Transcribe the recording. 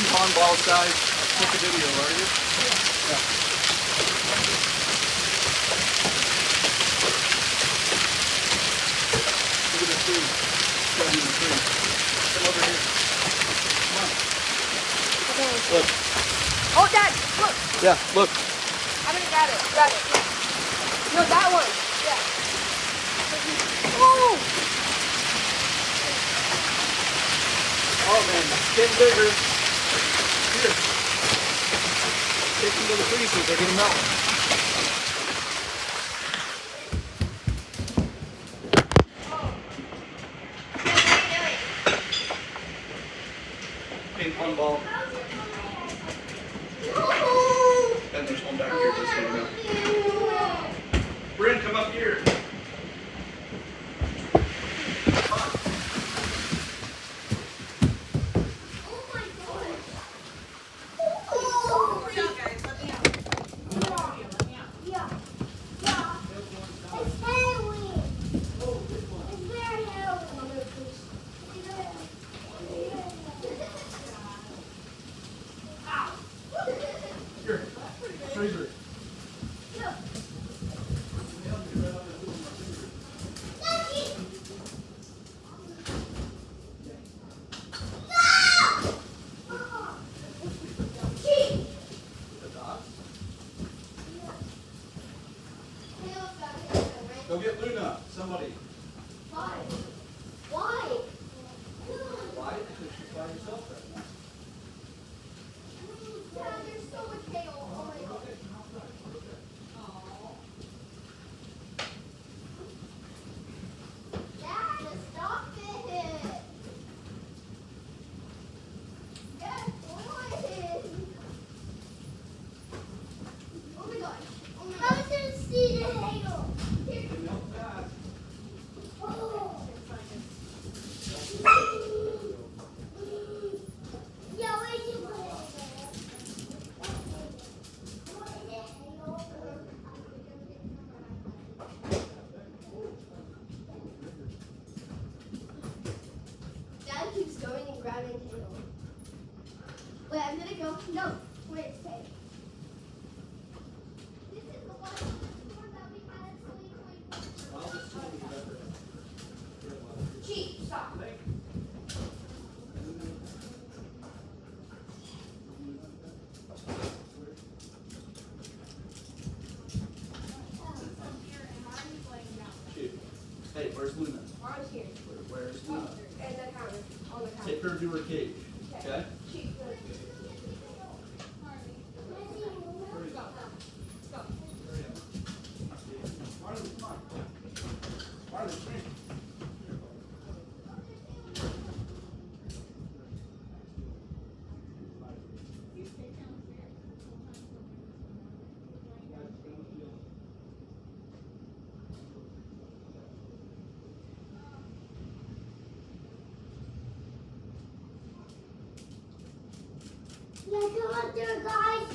pong ball size. Take a video, are you? Yeah. Look at the tree. Studying the tree. Come over here. Come on. Okay. Look. Oh, Dad, look. Yeah, look. I'm gonna grab it. Grab it. No, that one. Yeah. Oh! Oh man, it's getting bigger. Here. Take them to the freezer. They're gonna melt. Ping pong ball. And there's one back here just so you know. Bryn, come up here. Here. Freezer. Go get Luna, somebody. Why? Why? Why? Because she's by herself right now. Dad, there's so much hail. Oh my God. Dad, stop it. Dad, what? Oh my gosh. Oh my gosh. I didn't see the hail. Here. It melt fast. Oh. Yeah, where'd you put it? Dad keeps going and grabbing hail. Wait, I'm gonna go. No, wait, stay. This is the one store that we had at 2024. I'll just show you better. Chief, stop. Chief. Hey, where's Luna? Ours here. Where's Luna? And the counter. On the counter. Take her to her cage. Okay? Chief, go. Go. Hurry up. Marley, come on. Marley, come here. Yeah, come up there, guys.